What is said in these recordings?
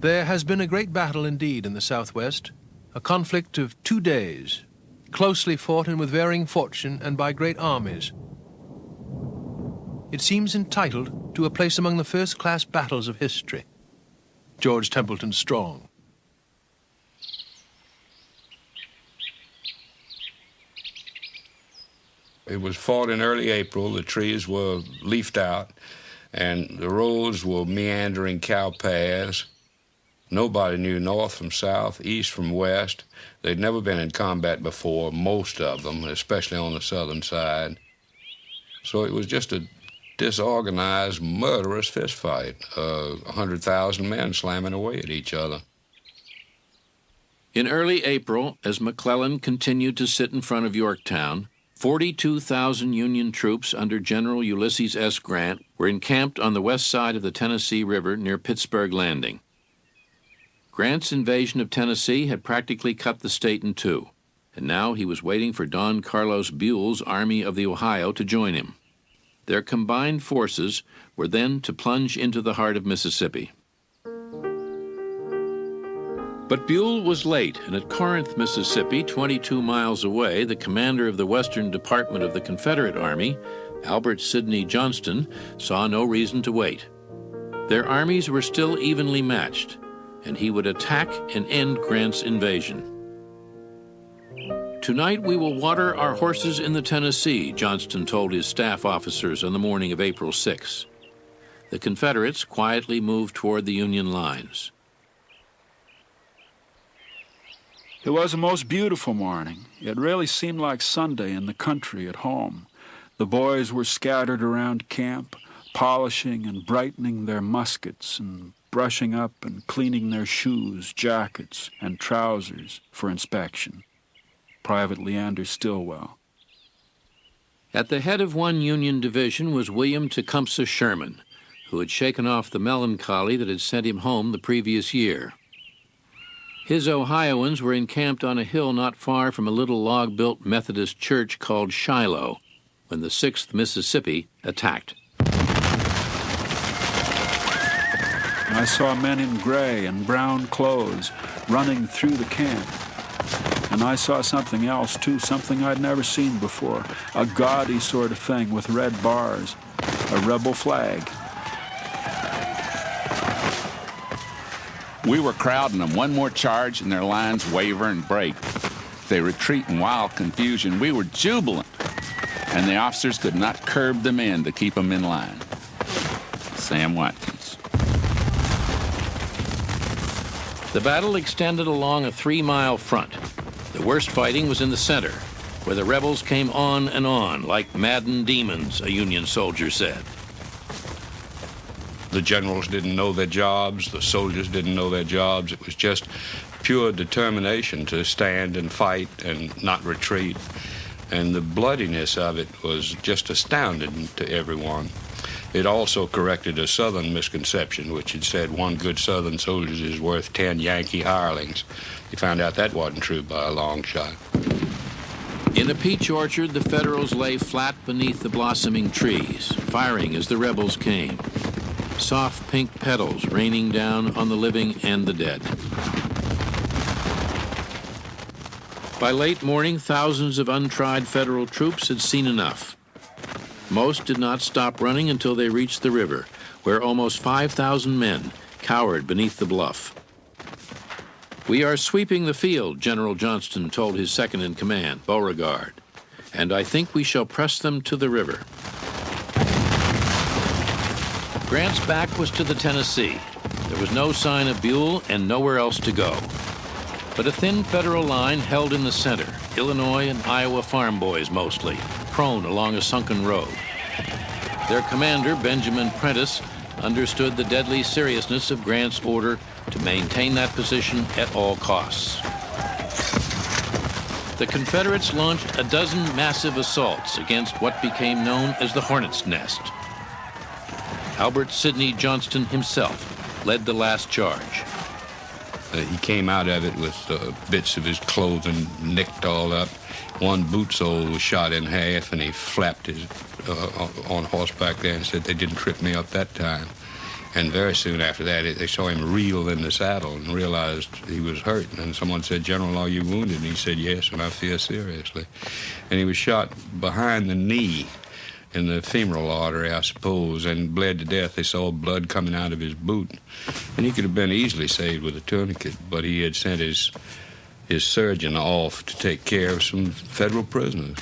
There has been a great battle indeed in the Southwest, a conflict of 2 days, closely fought and with varying fortune and by great armies. It seems entitled to a place among the first-class battles of history. George Templeton Strong. It was fought in early April. The trees were leafed out, and the roads were meandering cow paths. Nobody knew north from south, east from west. They'd never been in combat before, most of them, especially on the southern side. So it was just a disorganized, murderous fistfight. 100,000 men slamming away at each other. In early April, as McClellan continued to sit in front of Yorktown, 42,000 Union troops under General Ulysses S. Grant were encamped on the west side of the Tennessee River near Pittsburgh Landing. Grant's invasion of Tennessee had practically cut the state in two, and now he was waiting for Don Carlos Buell's Army of the Ohio to join him. Their combined forces were then to plunge into the heart of Mississippi. But Buell was late, and at Corinth, Mississippi, 22 miles away, the commander of the Western Department of the Confederate Army, Albert Sidney Johnston, saw no reason to wait. Their armies were still evenly matched, and he would attack and end Grant's invasion. "Tonight we will water our horses in the Tennessee," Johnston told his staff officers on the morning of April 6. The Confederates quietly moved toward the Union lines. It was a most beautiful morning. It really seemed like Sunday in the country at home. The boys were scattered around camp, polishing and brightening their muskets and brushing up and cleaning their shoes, jackets, and trousers for inspection. Private Leander Stillwell. At the head of one Union division was William Tecumseh Sherman, who had shaken off the melancholy that had sent him home the previous year. His Ohioans were encamped on a hill not far from a little log-built Methodist church called Shiloh when the 6th Mississippi attacked. I saw men in gray and brown clothes running through the camp. And I saw something else, too, something I'd never seen before, a gaudy sort of thing with red bars, a rebel flag. We were crowding them. One more charge, and their lines waver and break. They retreat in wild confusion. We were jubilant, and the officers could not curb the men to keep them in line. Sam Watkins. The battle extended along a 3-mile front. The worst fighting was in the center, where the rebels came on and on like maddened demons, a Union soldier said. The generals didn't know their jobs, the soldiers didn't know their jobs. It was just pure determination to stand and fight and not retreat. And the bloodiness of it was just astounding to everyone. It also corrected a Southern misconception, which had said one good Southern soldier is worth 10 Yankee hirelings. You found out that wasn't true by a long shot. In a peach orchard, the Federals lay flat beneath the blossoming trees, firing as the rebels came. Soft pink petals raining down on the living and the dead. By late morning, thousands of untried Federal troops had seen enough. Most did not stop running until they reached the river, where almost 5,000 men cowered beneath the bluff. "We are sweeping the field," General Johnston told his second-in-command, Beauregard, "and I think we shall press them to the river." Grant's back was to the Tennessee. There was no sign of Buell and nowhere else to go. But a thin Federal line held in the center, Illinois and Iowa farm boys mostly, prone along a sunken road. Their commander, Benjamin Prentiss, understood the deadly seriousness of Grant's order to maintain that position at all costs. The Confederates launched a dozen massive assaults against what became known as the Hornet's Nest. Albert Sidney Johnston himself led the last charge. He came out of it with bits of his clothing nicked all up. One boot sole was shot in half, and he flapped his on horseback there and said, "They didn't trip me up that time." And very soon after that, they saw him reel in the saddle and realized he was hurt. And someone said, "General, are you wounded?" And he said, "Yes, and I feel seriously." And he was shot behind the knee in the femoral artery, I suppose, and bled to death. They saw blood coming out of his boot. And he could have been easily saved with a tourniquet, but he had sent his surgeon off to take care of some federal prisoners.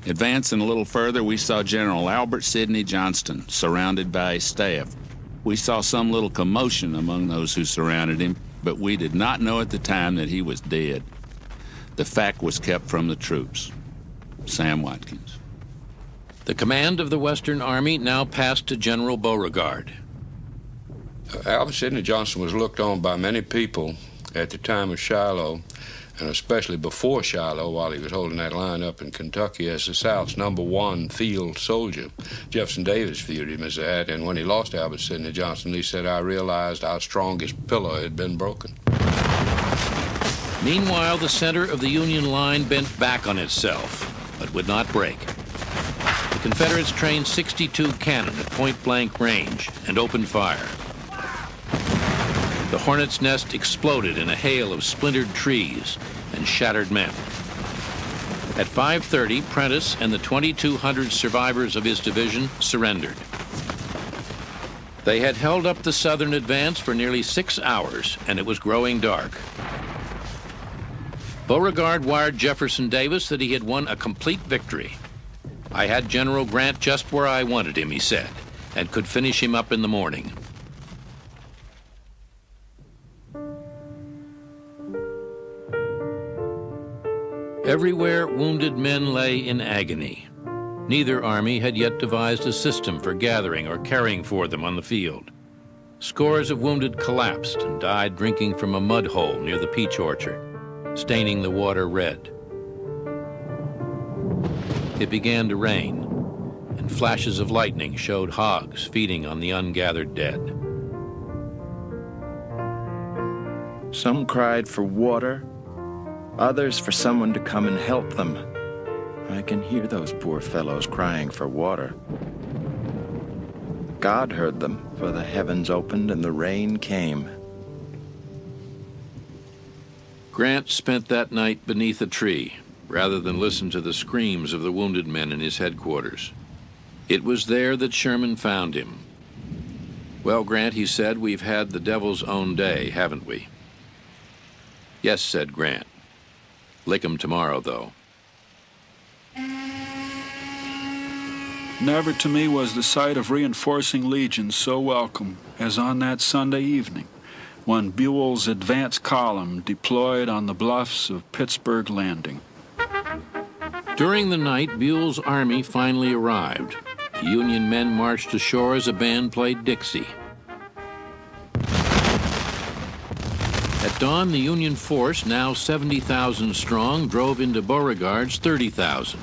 Advancing a little further, we saw General Albert Sidney Johnston surrounded by his staff. We saw some little commotion among those who surrounded him, but we did not know at the time that he was dead. The fact was kept from the troops. Sam Watkins. The command of the Western Army now passed to General Beauregard. Albert Sidney Johnston was looked on by many people at the time of Shiloh, and especially before Shiloh, while he was holding that line up in Kentucky, as the South's #1 field soldier. Jefferson Davis viewed him as that, and when he lost Albert Sidney Johnston, he said, "I realized our strongest pillar had been broken." Meanwhile, the center of the Union line bent back on itself, but would not break. The Confederates trained 62 cannon at point-blank range and opened fire. The hornet's nest exploded in a hail of splintered trees and shattered men. At 5:30, Prentiss and the 2,200 survivors of his division surrendered. They had held up the Southern advance for nearly 6 hours, and it was growing dark. Beauregard wired Jefferson Davis that he had won a complete victory. "I had General Grant just where I wanted him," he said, "and could finish him up in the morning." Everywhere, wounded men lay in agony. Neither army had yet devised a system for gathering or caring for them on the field. Scores of wounded collapsed and died drinking from a mud hole near the peach orchard, staining the water red. It began to rain, and flashes of lightning showed hogs feeding on the ungathered dead. Some cried for water, others for someone to come and help them. I can hear those poor fellows crying for water. God heard them, for the heavens opened and the rain came. Grant spent that night beneath a tree, rather than listen to the screams of the wounded men in his headquarters. It was there that Sherman found him. "Well, Grant," he said, "we've had the devil's own day, haven't we?" "Yes," said Grant. "Lick 'em tomorrow, though." Never to me was the sight of reinforcing legions so welcome as on that Sunday evening, when Buell's advance column deployed on the bluffs of Pittsburgh Landing. During the night, Buell's army finally arrived. The Union men marched ashore as a band played Dixie. At dawn, the Union force, now 70,000 strong, drove into Beauregard's 30,000.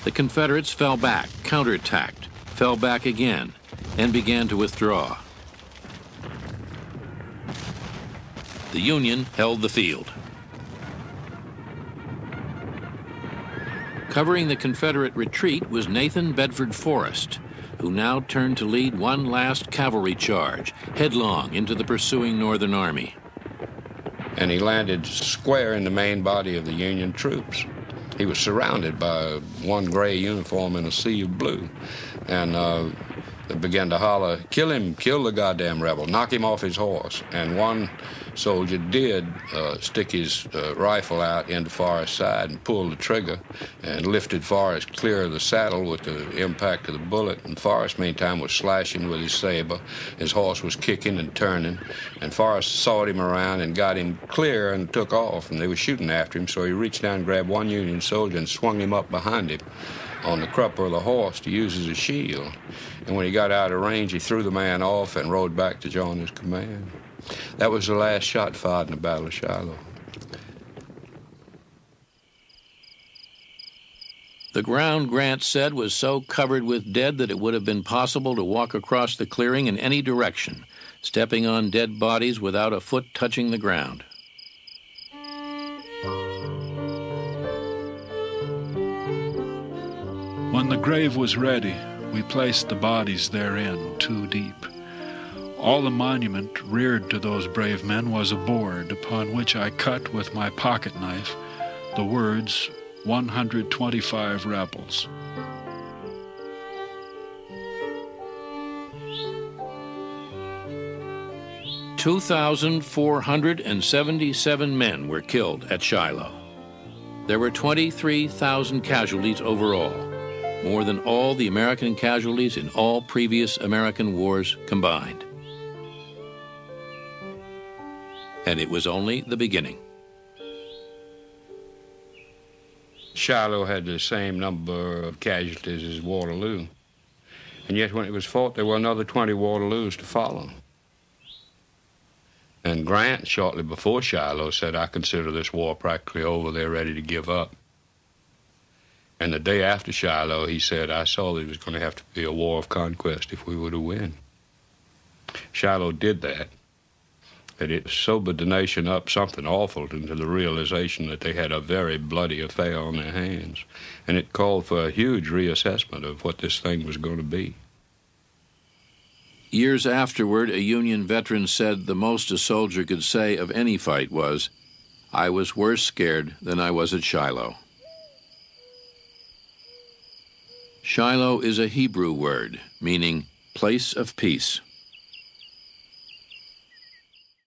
The Confederates fell back, counterattacked, fell back again, and began to withdraw. The Union held the field. Covering the Confederate retreat was Nathan Bedford Forrest, who now turned to lead one last cavalry charge, headlong into the pursuing Northern Army. And he landed square in the main body of the Union troops. He was surrounded by one gray uniform in a sea of blue. And they began to holler, "Kill him, kill the goddamn rebel, knock him off his horse." And one soldier did stick his rifle out into Forrest's side and pulled the trigger and lifted Forrest clear of the saddle with the impact of the bullet. And Forrest, meantime, was slashing with his saber. His horse was kicking and turning. And Forrest sawed him around and got him clear and took off. And they were shooting after him, so he reached down and grabbed one Union soldier and swung him up behind him on the crupper of the horse to use as a shield. And when he got out of range, he threw the man off and rode back to join his command. That was the last shot fired in the Battle of Shiloh. The ground, Grant said, was so covered with dead that it would have been possible to walk across the clearing in any direction, stepping on dead bodies without a foot touching the ground. When the grave was ready, we placed the bodies therein 2 deep. All the monument reared to those brave men was a board upon which I cut with my pocket knife the words 125 rebels. "2,477 men were killed at Shiloh. There were 23,000 casualties overall, more than all the American casualties in all previous American wars combined. And it was only the beginning." Shiloh had the same number of casualties as Waterloo, and yet when it was fought, there were another 20 Waterloos to follow. And Grant, shortly before Shiloh, said, "I consider this war practically over. They're ready to give up." And the day after Shiloh, he said, "I saw that it was going to have to be a war of conquest if we were to win." Shiloh did that, and it sobered the nation up something awful into the realization that they had a very bloody affair on their hands, and it called for a huge reassessment of what this thing was going to be. Years afterward, a Union veteran said the most a soldier could say of any fight was, "I was worse scared than I was at Shiloh." Shiloh is a Hebrew word meaning place of peace.